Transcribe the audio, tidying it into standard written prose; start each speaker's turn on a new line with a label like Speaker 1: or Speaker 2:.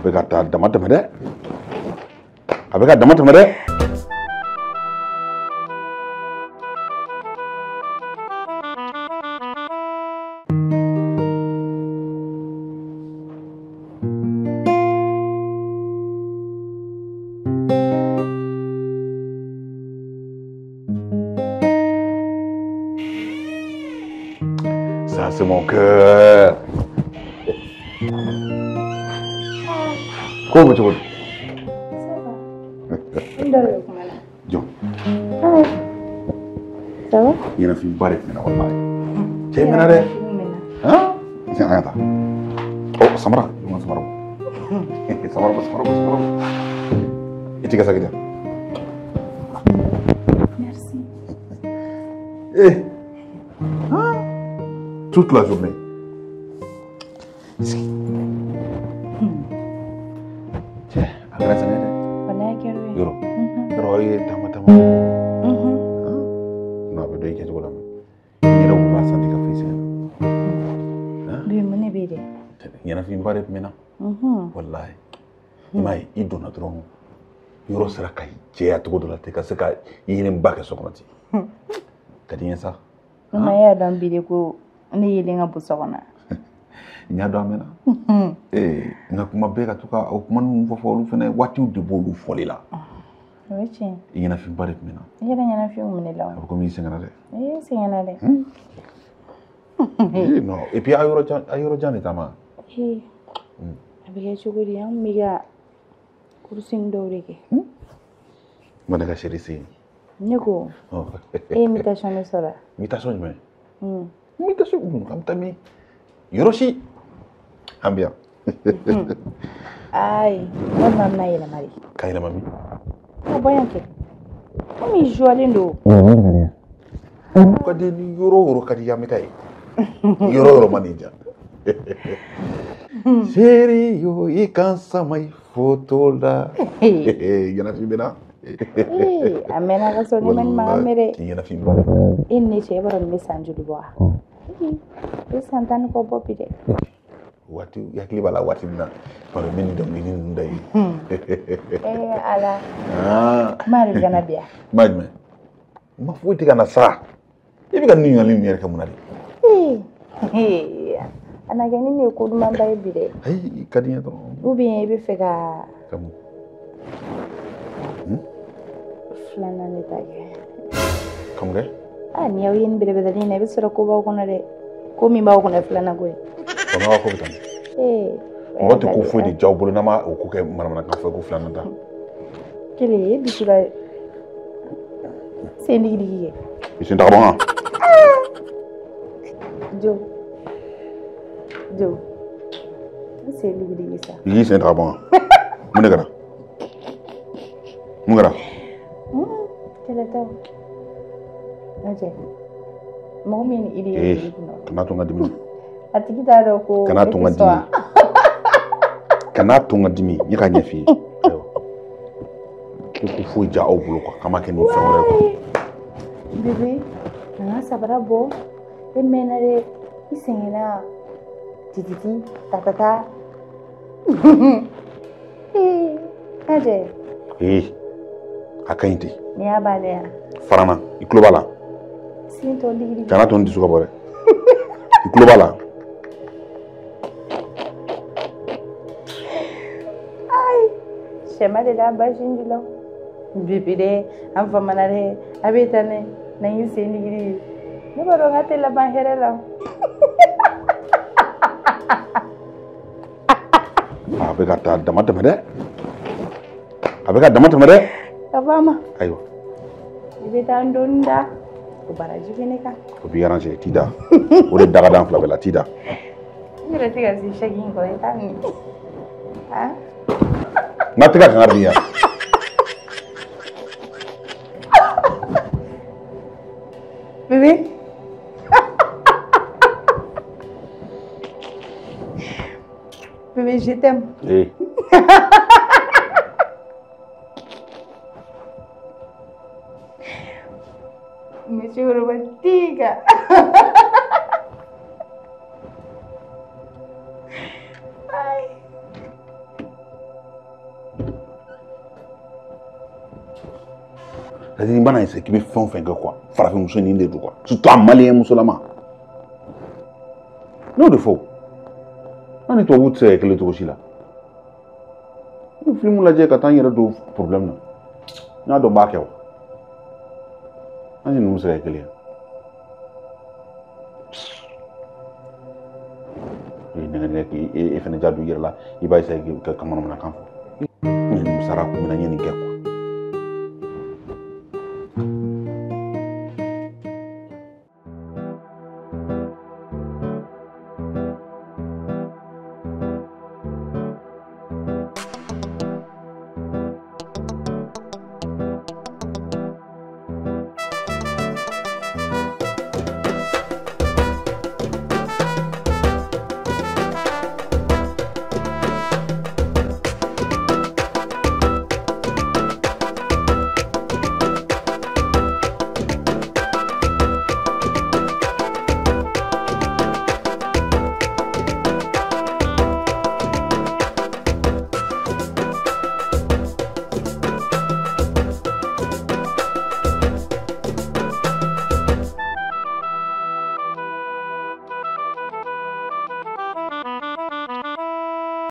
Speaker 1: bɛ ka taa dama tɛmɛ dɛ. A bɛ ka dama tɛmɛ dɛ. Ça, c'est mon cœur. Comment tu vas?
Speaker 2: Ça va.
Speaker 1: John.
Speaker 2: Ça va?
Speaker 1: Il y a un film barré, mais non, tu es mené. Hein? C'est rien. Oh, Samara. Samara. Samara. Et tu es qu'à
Speaker 2: Merci.
Speaker 1: Eh. Toute la journée. Tiens, agresse ça.
Speaker 2: Voilà, quel est?
Speaker 1: Yoro. Roy, tama. Non, mais doy quelque chose là. Il y a un bassin de café c'est.
Speaker 2: Bien, mon bébé.
Speaker 1: Il y a un film barré maintenant. Wallahi. Imai, il donne trop. Yoro sera kai. J'ai à tout de la tête. C'est que il y a un bac à sortir. T'as dit ça?
Speaker 2: Non, il y a dans vidéo. Ne yele nga busogona
Speaker 1: nya do amena nga kuma be ka tuka o kuma nu fo lu fene wati de bolu foli la
Speaker 2: wechi
Speaker 1: ina fi bare mena
Speaker 2: ina fi mun la
Speaker 1: ko mi singana de
Speaker 2: singana de
Speaker 1: non et puis ayoro jan etama
Speaker 2: abiga chuguri yang miga kursin dawreke
Speaker 1: mana ka sherisi
Speaker 2: Nico imitation sora
Speaker 1: imitation mais imitation kam tami yoroshi ambia
Speaker 2: ay mama na yela mari
Speaker 1: kayla mami
Speaker 2: o bayanke ami joali ndo
Speaker 1: ko de ni yoro kadi yami kay yoro manija seri yo ikansa mai fotola yana fi bena
Speaker 2: amena ka so ni man ma mere
Speaker 1: yana fi
Speaker 2: inni che baron misanju du ba santan ko popide
Speaker 1: wati yakli bala wati na par min dum ni ndai
Speaker 2: ala mari gana biya
Speaker 1: majme ma fuiti kana sa ibi kan ni ngali ni ka munadi
Speaker 2: ana gani ne ko dum mbay bi de
Speaker 1: ay kadiya to
Speaker 2: ou bien be fega
Speaker 1: kamu
Speaker 2: flana ni tage
Speaker 1: kamu de
Speaker 2: ni yaw yen bele bele ni be sura ko ba ko na de ko mi ba ko na flana ko
Speaker 1: ono ko bitan wote ko fuidi jawbulu na ma ko ke manamana ka fa ko flana da
Speaker 2: kele bi sura c'est ndigigi
Speaker 1: isin ta bon
Speaker 2: Jo. C'est ndigigi ça.
Speaker 1: yi sen ta bon mu ne gara mu gara
Speaker 2: Kele taw. Aje. Mo min idi
Speaker 1: kana to ngadimi
Speaker 2: atikita do ko
Speaker 1: kana to ngadimi kana to ngadimi yi ka nyafi ko fu ja o bulo ko kama ken ni fawre ko
Speaker 2: bébé na sabara bo e menare isengena tititi tatata aje
Speaker 1: akainti
Speaker 2: ni abale ya
Speaker 1: farana iklobala
Speaker 2: sinto ndigigi
Speaker 1: kana to ndisuka bore iklobala
Speaker 2: Shema de la bajindilo bibide am famanare abetane na yuse ndigiri ne baro ngate la banhere la
Speaker 1: abeka ta dama de abeka dama de
Speaker 2: abama
Speaker 1: aywa
Speaker 2: bibita ndonda ko baraji beneka
Speaker 1: ko bi arranger tida o de daga dan flabela tida
Speaker 2: mira tiga si shagin ko etani ha
Speaker 1: matiga ngardiya
Speaker 2: bébé bébé je t'aime Monsieur romantique.
Speaker 1: c'est à dire bana essayer k'i bɛ fɛn o fɛn kɛ quoi farafinmuso nin de don quoi surtout a maliyɛn musolama n'o de fɔ an ni tubabuw tɛ se ka kɛ kelen cogo si la n bɛ film lajɛ ka taa n yɛrɛ don problème na n y'a dɔn n b'a kɛ wa an ni ninnu bɛ se ka kɛ kelen ye nɛgɛ e fɛnɛ ja don i yɛrɛ la i b'a essayer ka kamanagan fɔ sara kun bɛna ɲɛ nin kɛ